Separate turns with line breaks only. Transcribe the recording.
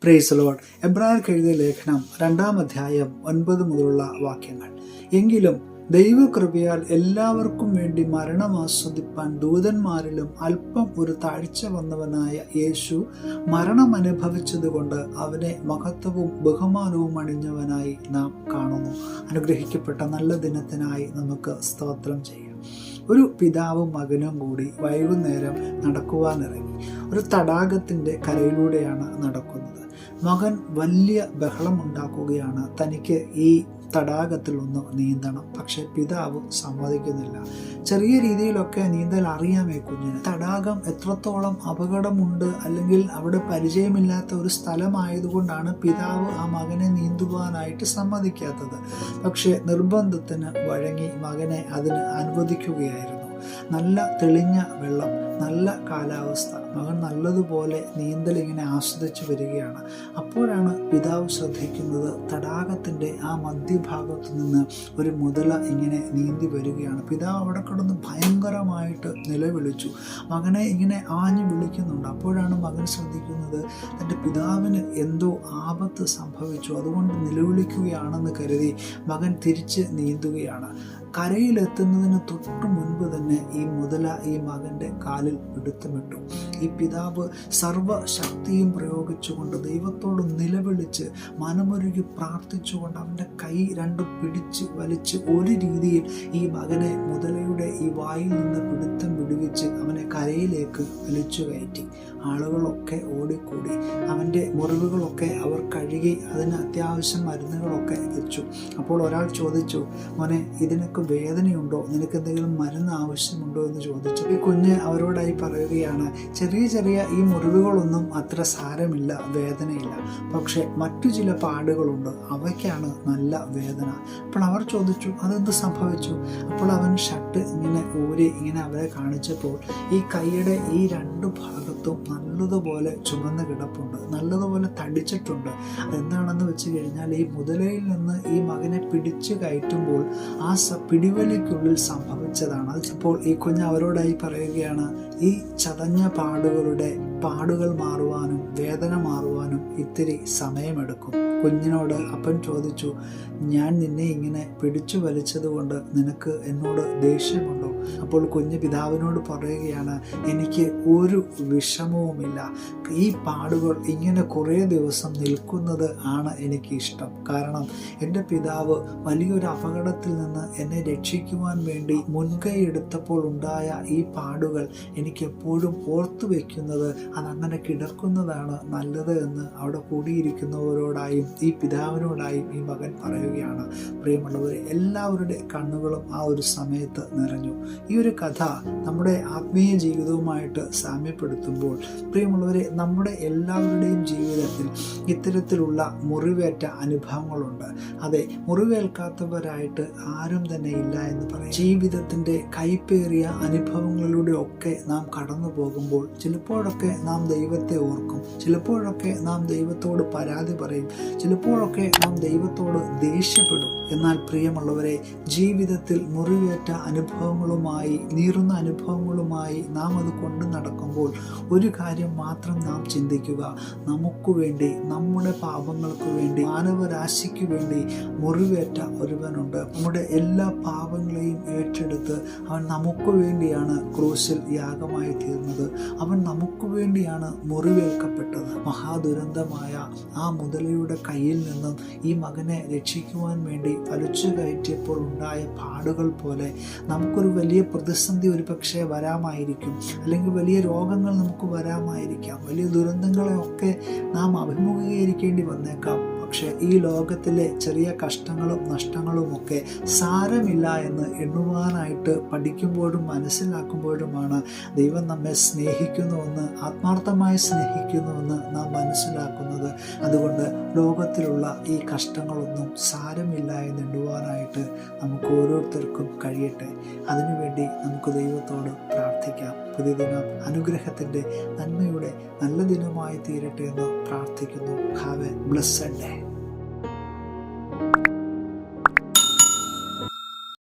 Praise Lord. എബ്രായർക്ക് എഴുതിയ ലേഖനം 2-ാം അധ്യായം 9 മുതലുള്ള വാക്യങ്ങൾ. എങ്കിലും ദൈവകൃപയാൽ എല്ലാവർക്കും വേണ്ടി മരണം ആസ്വദിപ്പാൻ ദൂതന്മാരിലും അല്പം ഒരു താഴ്ച വന്നവനായ യേശു മരണം അനുഭവിച്ചതുകൊണ്ട് അവനെ മഹത്വവും ബഹുമാനവും അണിഞ്ഞവനായി നാം കാണുന്നു. അനുഗ്രഹിക്കപ്പെട്ട നല്ല ദിനത്തിനായി നമുക്ക് സ്തോത്രം ചെയ്യാം. ഒരു പിതാവും മകനും കൂടി വൈകുന്നേരം നടക്കുവാനിറങ്ങി. ഒരു തടാകത്തിൻ്റെ കരയിലൂടെയാണ് നടക്കുന്നത്. മകൻ വലിയ ബഹളം ഉണ്ടാക്കുകയാണ്. തനിക്ക് ഈ തടാകത്തിൽ ഒന്ന് നീന്തണം. പക്ഷെ പിതാവ് സമ്മതിക്കുന്നില്ല. ചെറിയ രീതിയിലൊക്കെ നീന്തൽ അറിയാമേ കുഞ്ഞിന്. തടാകം എത്രത്തോളം അപകടമുണ്ട്, അല്ലെങ്കിൽ അവിടെ പരിചയമില്ലാത്ത ഒരു സ്ഥലമായതുകൊണ്ടാണ് പിതാവ് ആ മകനെ നീന്തുവാനായിട്ട് സമ്മതിക്കാത്തത്. പക്ഷെ നിർബന്ധത്തിന് വഴങ്ങി മകനെ അതിന് അനുവദിക്കുകയായിരുന്നു. നല്ല തെളിഞ്ഞ വെള്ളം, നല്ല കാലാവസ്ഥ. മകൻ നല്ലതുപോലെ നീന്തൽ ഇങ്ങനെ ആസ്വദിച്ചു വരികയാണ്. അപ്പോഴാണ് പിതാവ് ശ്രദ്ധിക്കുന്നത്, തടാകത്തിൻ്റെ ആ മധ്യഭാഗത്തു നിന്ന് ഒരു മുതല ഇങ്ങനെ നീന്തി വരികയാണ്. പിതാവ് അവിടെ കിടന്ന് ഭയങ്കരമായിട്ട് നിലവിളിച്ചു. മകനെ ഇങ്ങനെ ആഞ്ഞു വിളിക്കുന്നുണ്ട്. അപ്പോഴാണ് മകൻ ശ്രദ്ധിക്കുന്നത്, തൻ്റെ പിതാവിന് എന്തോ ആപത്ത് സംഭവിച്ചു, അതുകൊണ്ട് നിലവിളിക്കുകയാണെന്ന് കരുതി മകൻ തിരിച്ച് നീന്തുകയാണ്. കരയിലെത്തുന്നതിന് തൊട്ടു മുൻപ് തന്നെ ഈ മുതല ഈ മകൻ്റെ കാലിൽ പിടുത്തമിട്ടു. ഈ പിതാവ് സർവശക്തിയും പ്രയോഗിച്ചുകൊണ്ട് ദൈവത്തോട് നിലവിളിച്ച് മനമൊരുകി പ്രാർത്ഥിച്ചുകൊണ്ട് അവൻ്റെ കൈ രണ്ടും പിടിച്ച് വലിച്ച് ഒരു രീതിയിൽ ഈ മകനെ മുതലയുടെ ഈ വായിൽ നിന്ന് പിടുത്തം വിടുവിച്ച് അവനെ കരയിലേക്ക് വലിച്ചു കയറ്റി. ആളുകളൊക്കെ ഓടിക്കൂടി. അവൻ്റെ മുറിവുകളൊക്കെ അവർ കഴുകി അതിന് അത്യാവശ്യം മരുന്നുകളൊക്കെ വെച്ചു. അപ്പോൾ ഒരാൾ ചോദിച്ചു, മോനെ, ഇതിനൊക്കെ വേദനയുണ്ടോ, നിനക്ക് എന്തെങ്കിലും മരുന്ന് ആവശ്യമുണ്ടോ എന്ന് ചോദിച്ചു. ഈ കുഞ്ഞ് അവരോടായി പറയുകയാണ്, ചെറിയ ചെറിയ ഈ മുറിവുകളൊന്നും അത്ര സാരമില്ല, വേദനയില്ല. പക്ഷെ മറ്റു ചില പാടുകളുണ്ട്, അവയ്ക്കാണ് നല്ല വേദന. അപ്പോൾ അവർ ചോദിച്ചു, അതെന്ത് സംഭവിച്ചു? അപ്പോൾ അവൻ ഷർട്ട് ഇങ്ങനെ ഊരി ഇങ്ങനെ അവരെ കാണിച്ചപ്പോൾ ഈ കൈയുടെ ഈ രണ്ട് ഭാഗത്തും നല്ലതുപോലെ ചുമന്ന് കിടപ്പുണ്ട്, നല്ലതുപോലെ തടിച്ചിട്ടുണ്ട്. അതെന്താണെന്ന് വെച്ച് കഴിഞ്ഞാൽ, ഈ മുതലയിൽ നിന്ന് ഈ മകനെ പിടിച്ചു കയറ്റുമ്പോൾ ആ പിടിവലിക്കുള്ളിൽ സംഭവിച്ചതാണ്. അപ്പോൾ ഈ കുഞ്ഞ് അവരോടായി പറയുകയാണ്, ഈ ചതഞ്ഞ പാടുകൾ മാറുവാനും വേദന മാറുവാനും ഇത്തിരി സമയമെടുക്കും. കുഞ്ഞിനോട് അപ്പൻ ചോദിച്ചു, ഞാൻ നിന്നെ ഇങ്ങനെ പിടിച്ചു വലിച്ചതുകൊണ്ട് നിനക്ക് എന്നോട് ദേഷ്യമുണ്ടോ? അപ്പോൾ കുഞ്ഞ് പിതാവിനോട് പറയുകയാണ്, എനിക്ക് ഒരു വിഷമവുമില്ല. ഈ പാടുകൾ ഇങ്ങനെ കുറേ ദിവസം നിൽക്കുന്നത് ആണ് എനിക്ക് ഇഷ്ടം. കാരണം എൻ്റെ പിതാവ് വലിയൊരു അപകടത്തിൽ നിന്ന് എന്നെ രക്ഷിക്കുവാൻ വേണ്ടി മുൻകൈ എടുത്തപ്പോൾ ഉണ്ടായ ഈ പാടുകൾ എനിക്കെപ്പോഴും ഓർത്തു വയ്ക്കുന്നത്, അതങ്ങനെ കിടക്കുന്നതാണ് നല്ലത് എന്ന് അവിടെ കൂടിയിരിക്കുന്നവരോടായും ഈ പിതാവിനോടായും ഈ മകൻ പറയുകയാണ്. പ്രിയമുള്ളവരെ, എല്ലാവരുടെ കണ്ണുകളും ആ ഒരു സമയത്ത് നിറഞ്ഞു. ഈ ഒരു കഥ നമ്മുടെ ആത്മീയ ജീവിതവുമായിട്ട് സാമ്യപ്പെടുത്തുമ്പോൾ, പ്രിയമുള്ളവരെ, നമ്മുടെ എല്ലാവരുടെയും ജീവിതത്തിൽ ഇത്തരത്തിലുള്ള മുറിവേറ്റ അനുഭവങ്ങളുണ്ട്. അതെ, മുറിവേൽക്കാത്തവരായിട്ട് ആരും തന്നെ ഇല്ല എന്ന് പറയും. ജീവിതത്തിൻ്റെ കൈപ്പേറിയ അനുഭവങ്ങളിലൂടെ ഒക്കെ നാം കടന്നു പോകുമ്പോൾ ചിലപ്പോഴൊക്കെ നാം ദൈവത്തെ ഓർക്കും, ചിലപ്പോഴൊക്കെ നാം ദൈവത്തോട് പരാതി പറയും, ചിലപ്പോഴൊക്കെ നാം ദൈവത്തോട് ദേഷ്യപ്പെടും. എന്നാൽ പ്രിയമുള്ളവരെ, ജീവിതത്തിൽ മുറിവേറ്റ അനുഭവങ്ങളുമായി, നീറുന്ന അനുഭവങ്ങളുമായി നാം അത് കൊണ്ടു നടക്കുമ്പോൾ ഒരു കാര്യം മാത്രം നാം ചിന്തിക്കുക, നമുക്ക് വേണ്ടി, നമ്മുടെ പാപങ്ങൾക്ക് വേണ്ടി, മാനവരാശിക്ക് വേണ്ടി മുറിവേറ്റ ഒരുവനുണ്ട്. നമ്മുടെ എല്ലാ പാപങ്ങളെയും ഏറ്റെടുത്ത് അവൻ നമുക്ക് വേണ്ടിയാണ് ക്രൂശിൽ യാഗമായി തീർന്നത്. അവൻ നമുക്ക് വേണ്ടിയാണ് മുറിവേൽക്കപ്പെട്ടത്. മഹാദുരന്തമായ ആ മുതലയുടെ കയ്യിൽ നിന്നും ഈ മകനെ രക്ഷിക്കുവാൻ വേണ്ടി വലിച്ചു കയറ്റിയപ്പോൾ ഉണ്ടായ പാടുകൾ പോലെ നമുക്കൊരു വലിയ പ്രതിസന്ധി ഒരു പക്ഷേ വരാമായിരിക്കും, അല്ലെങ്കിൽ വലിയ രോഗങ്ങൾ നമുക്ക് വരാമായിരിക്കാം, വലിയ ദുരന്തങ്ങളെയൊക്കെ നാം അഭിമുഖീകരിക്കേണ്ടി വന്നേക്കാം. പക്ഷെ ഈ ലോകത്തിലെ ചെറിയ കഷ്ടങ്ങളും നഷ്ടങ്ങളുമൊക്കെ സാരമില്ല എന്ന് എണ്ണുവാനായിട്ട് പഠിക്കുമ്പോഴും മനസ്സിലാക്കുമ്പോഴുമാണ് ദൈവം നമ്മെ സ്നേഹിക്കുന്നുവെന്ന്, ആത്മാർത്ഥമായി സ്നേഹിക്കുന്നുവെന്ന് നാം മനസ്സിലാക്കുന്നത്. അതുകൊണ്ട് ലോകത്തിലുള്ള ഈ കഷ്ടങ്ങളൊന്നും സാരമില്ല എന്ന് എണ്ണുവാനായിട്ട് നമുക്ക് ഓരോരുത്തർക്കും കഴിയട്ടെ. അതിനുവേണ്ടി നമുക്ക് ദൈവത്തോട് പ്രാർത്ഥിക്കാം. പുതിയ ദിനം അനുഗ്രഹത്തിൻ്റെ, നന്മയുടെ നല്ല ദിനമായി തീരട്ടെ എന്ന് പ്രാർത്ഥിക്കുന്നു. Have A blessed day.